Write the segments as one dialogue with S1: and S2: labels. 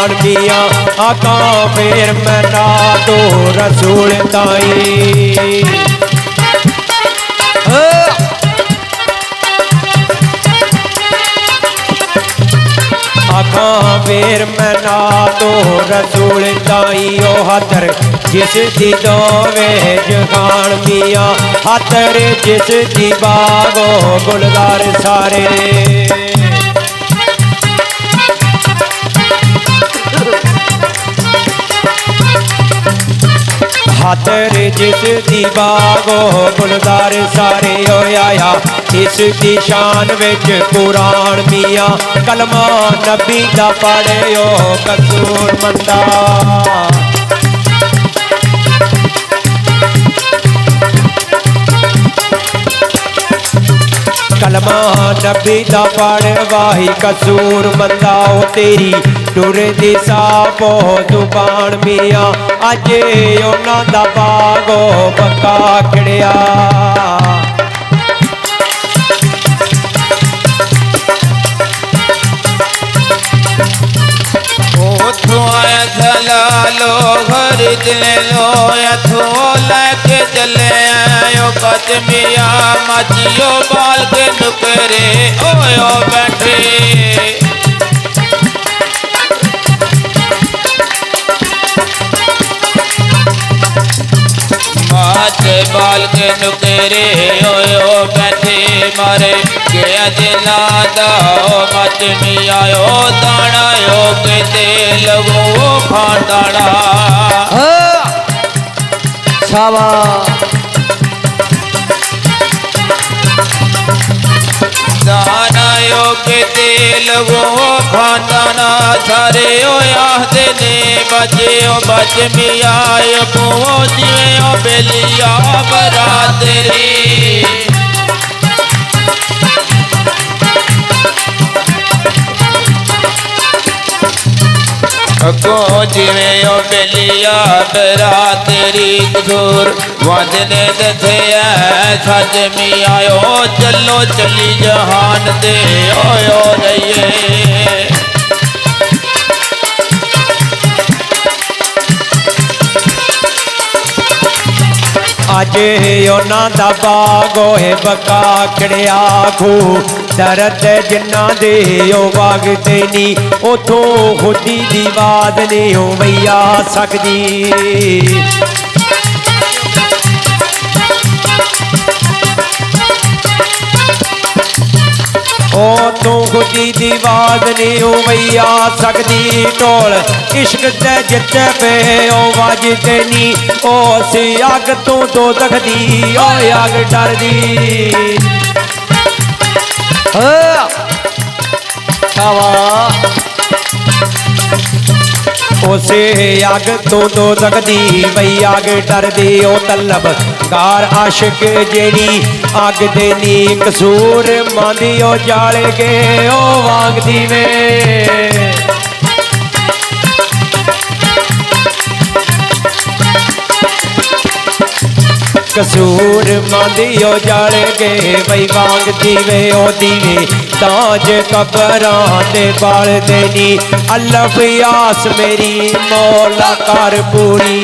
S1: मियाँ आका फिर मना दो रसूल ताई आखा फिर मना दो रसूल ताई ओ हतर जिस दी दोवे जहान मियाँ हतर जिस दी बागो गुलदार सारे हाथर जिस दी बागो गुलदार सारे आया इस दी शान विच कुरान मियाँ कलमा नबी दा पढ़ियो कसूर मंदा कलमा नबी दा पढ़वाही कसूर मंदा ओ तेरी टुर दी सापो जुबान मियाँ अजे उन्हां दा बागो बक्का खड़िया
S2: लो खरीद लो अथो लेके चले आयो कच मियाँ मचियो बाल के नुकरे ओयो बैठे माचे बाल के नुकरे ओयो बैठे मारे गया दिला दाओ मच मियाँ ओ दाना यो के तेल वो खांडाना
S1: छावा
S2: दाना यो के तेल वो खांडाना सारे ओ याद ने बचे ओ बच मियाँ पहुँचे ओ बेलिया बरादरी को जिवे ओ बेलिया बरादरी कसूर वंदने दथे सच मियाँ ओ चलो चली जहान दे ओ रहिए
S1: अजे उन्हां दा बागो है बका खड़िया खू दरद जिन्ना दे ओ वागते नी उथों खुदी दी वाद नहीं हो मैया सकदी ओ तू खुदी दी वाद नहीं हो मैया सकदी टोल इश्क ते जिते पे ओ वाजते नी ओ सी अग तू तो तखदी ओ अग डर दी उसे अग तो तकदी बई अग डर दी ओ तलब गार आशिक जेड़ी अग देनी कसूर मांदी ओ जाले के ओ वागदी में कसूर मांदी ओ जाले के बई वांग दीवे ओ दीवे ताज कबरां दे बाल देनी अल्लाह यास मेरी मौला कर पूरी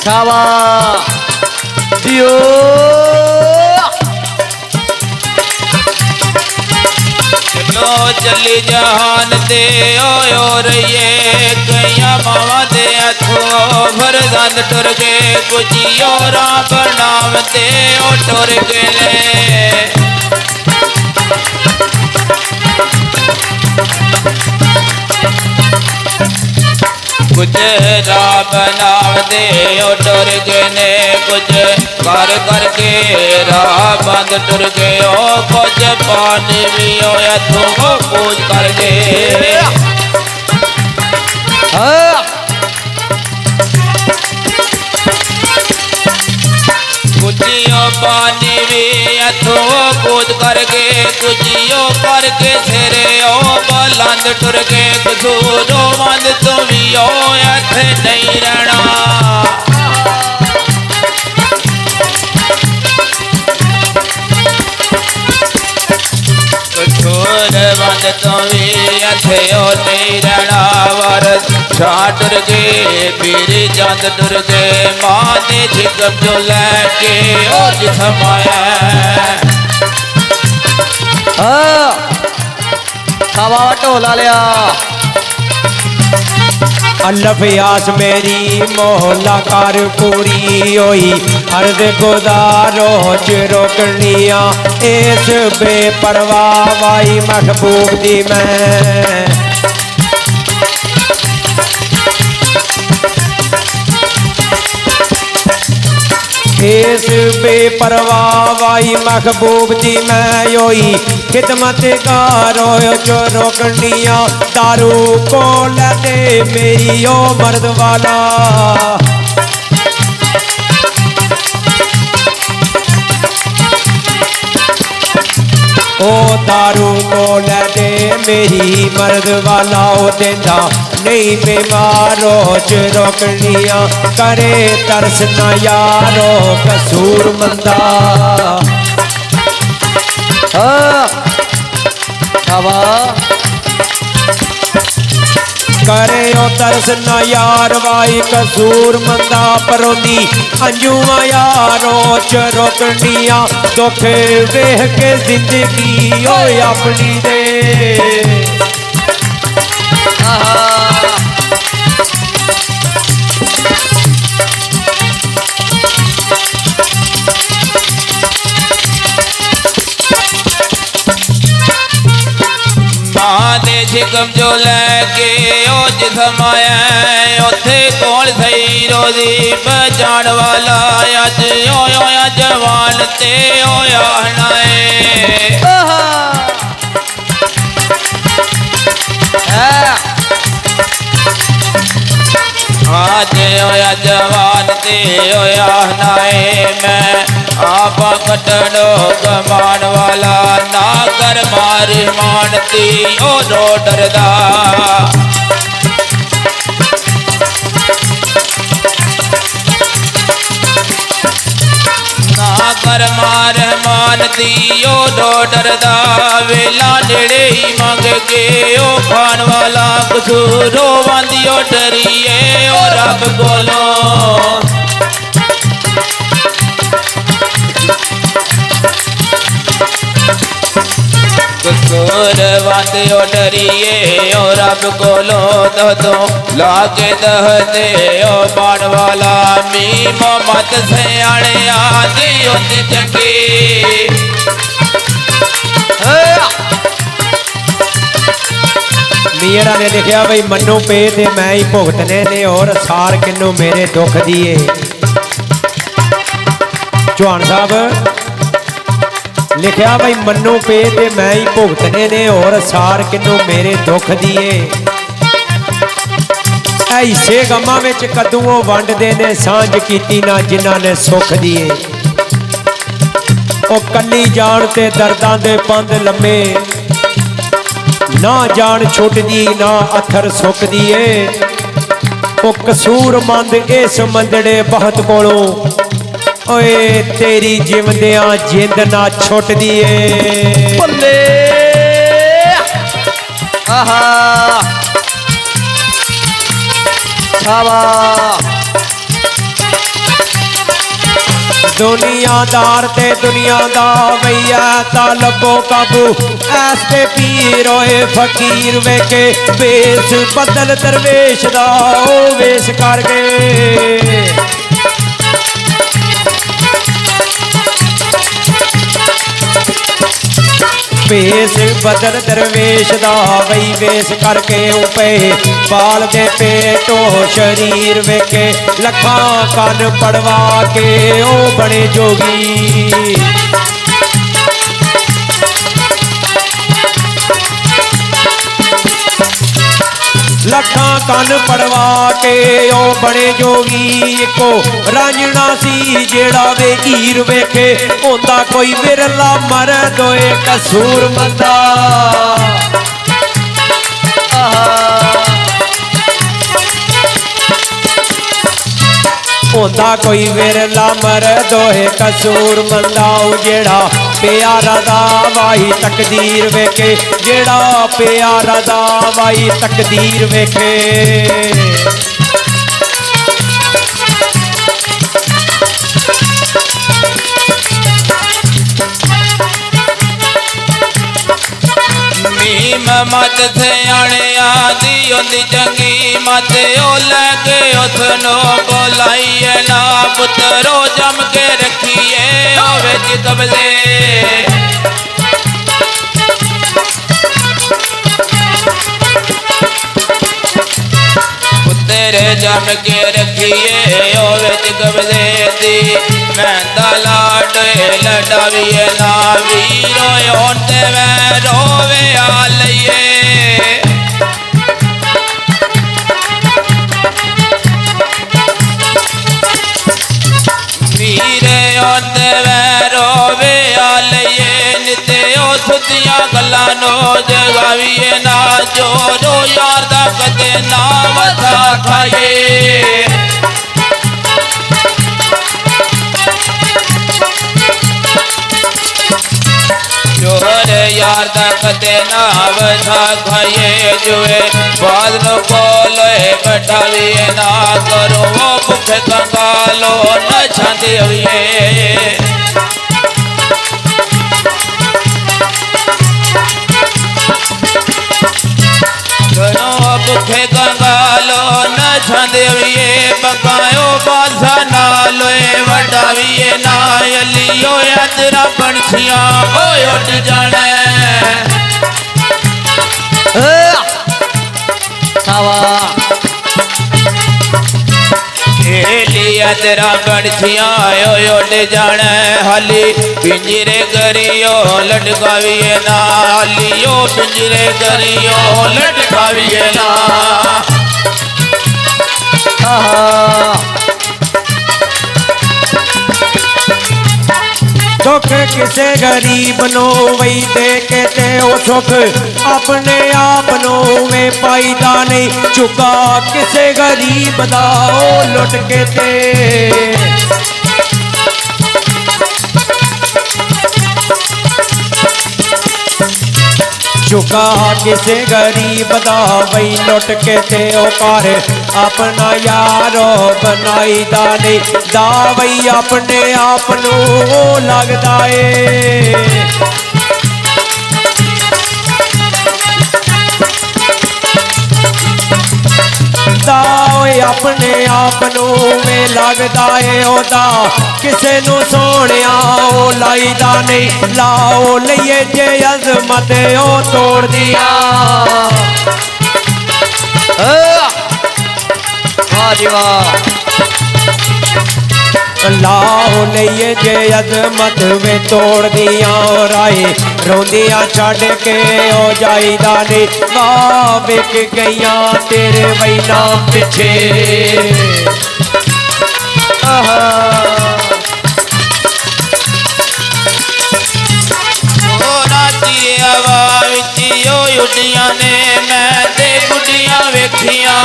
S1: शावा दियो
S2: चलो चली जहान दे ओ रहिए कईया मावा दे हथों फरजंद टुर के कुछ और बनाव दे ओ टुर के ले कुछ रा बनाव दे ओ टुर के ने कुछ कर करके राह बंद टुर के ओ कुछ पानी भी ओ हथों पूज करके कुचियों पानी भी हथों कूद करके कुचियों करके छेरे ओ बुलंद टुर के कसूरों मंद तुम ओ हथ नहीं रहना कसूर वंद तो भी हथियो नहीं रहना वारस शाह दुर्गे पीर चंद दुर्गे मां ने जिक्र जो लैके ओ जिसमाया
S3: हवा ढोला लिया
S1: अल्लफ आस मेरी मोहला कर पूरी होई अर्ज गुजारो च रोकनिया इस बेपरवाह वाई महबूब दी मैं इस बेपरवाह वाई महबूब दी मैं योई खिदमत गारो जो रोकनिया दारू को लदे मेरी ओ मर्द वाला ओ दारू को लदे मेरी मर्द वाला ओ देंदा नहीं बीमारो च रोकनिया करे तरस न यारो कसूर मंदा
S3: हवा
S1: करे ओ तरस न यार वाई कसूर मंदा परोंदी अंजुआ यारो च रोकनिया दुख वेख के जिंदगी ओ अपनी दे
S2: जिकम जो लैके ओ जिसमाया उथे कौन सही रोजी बचाण वाला अज होया जवान ते होया हनाए आज होया जवान ते होया हनाए मैं आपा कटड़ो कमान वाला ना कर मार मानती ओ रो डरदा ना कर मार मानती ओ रो डरदा वेला नेड़े ही मंग के ओ खान वाला कसूरो वांदियो डरिए ओ रब कोलो कसूर वांदियो डरिए ओ रब कोलो दो लागे दहदे ओ बाण वाला मी मोहम्मद सियाणे आदि उत चंगी
S1: मीरा ने लिखा बई मनु पे ते मैं ही भुगतने ने और सार किन्नू मेरे दुख दिए चौहान साहब लिखा बई मनु पे ते मैं ही भुगतने ने और सार किन्नू मेरे दुख दिए ऐसे गमां विच कदूओं वंडदे ने सांझ कीती ना जिन्हां ने सुख दिए ओ कल्ली जान ते दर्दां दे पंध लम्मे ना जान छुटदी ना अथर सुकदी ओ कसूर मंद इस मंदड़े बहुत कोलों ओए तेरी जिवंदियां जिंद ना छुटदी
S3: बल्ले आहा छावा
S1: दुनियादार ते दुनियादा वैया तालबो काबू ऐसे पीर होए फकीर वेके वेश बदल दरवेश दा ओ वेश कर गए वेश बदल दरवेश दा वही वेश करके उपे बाल दे पेटो शरीर वेके लखा कन पड़वा के ओ बने जोगी लखा कन पड़वा के ओ बड़े जोगी को रांझना सी जेड़ा वे हीर वेखे होंदा कोई विरला मरद होए कसूर मंदा होंदा कोई विरला मरद होए कसूर मंदा जेड़ा प्यारा दा वाही तकदीर वेखे जेड़ा प्यारा दा वाही तकदीर वेखे
S2: मत थे आने आदि उन्दी चंगी मत ओ लगे उसनो बोलाइए ना पुत्रो जम के रखिए ओ विच कबले पुत्रे जम के रखिए ओ विच कबले दी मैं लाड लडाविए ना वीरो ओंते मैं रोवे आलिए वीरे ओंते मैं रोवे आलिए निते ओ सुतियां गल्लां नो जगाविए ना जो रो यार दा कदे ना मथा खाए जोर यार दा कदे ना वधा खाए जुए बाद नो कोले बैठाविए ना करो वो भुखे कंगालो न छांदे हुए करो भुखे कंगालो न छांदे हुए बकायो बाजा ना लोए वडाविए ना अलियो यादरा पंछियां ओ उठ जाने लिया तेरा पंछियां ओ उठ जाने हाली पिंजरे करियो लटकाविए ना हालियो पिंजरे करियो लटकाविए ना
S1: सुख किसे गरीब नो वही दे के ते ओ सुख अपने आप नो में पाईदा नहीं चुका किसे गरीब दा ओ लुट के ते चुका किसे गरीब दा वही लुट के ते ओ कर अपना यारो बनाई दा नहीं दा वही अपने आप नू लगदा ए दाओ अपने आप नू में लगदा है ओदा किसे नू सोनिया ओ लाईदा नहीं लाओ लइए जे अजमत ओ तोड़ दिया लाओ लइए जे अजमत वे तोड़ दिया और आए रोंदिया छड़ के ओ जाईदा नहीं वाह विक गईया तेरे वही नाम पिछे
S2: उडिया ने मैं ते बुढ़िया वेखिया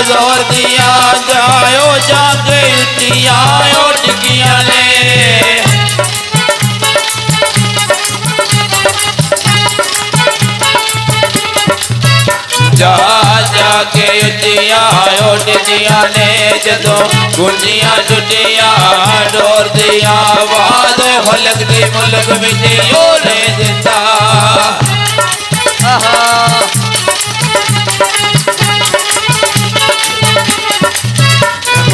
S2: जोर दिया जायो जाके उटिया डिगिया ने जा जाके उटिया डिगिया ने जदों गुंजिया टुटिया डोर दिया वाद हलक दे मुल्क विच यो ले दिता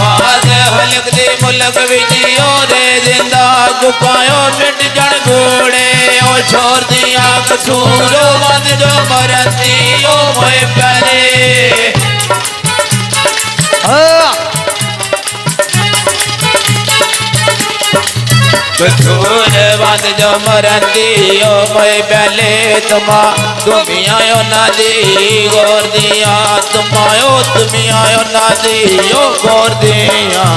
S2: हलक दे मुल्क विच दे दिंदा गुपायो मिट जण घोड़े ओ छोड़ दिया कसूरो बंद जो मरती ओ मोए प्यारे कसूर बंद जो मरती ओ मोए प्याले तुमा तुमी आयो ना दी गोर दिया तुम आयो ना दी ओ गोर दिया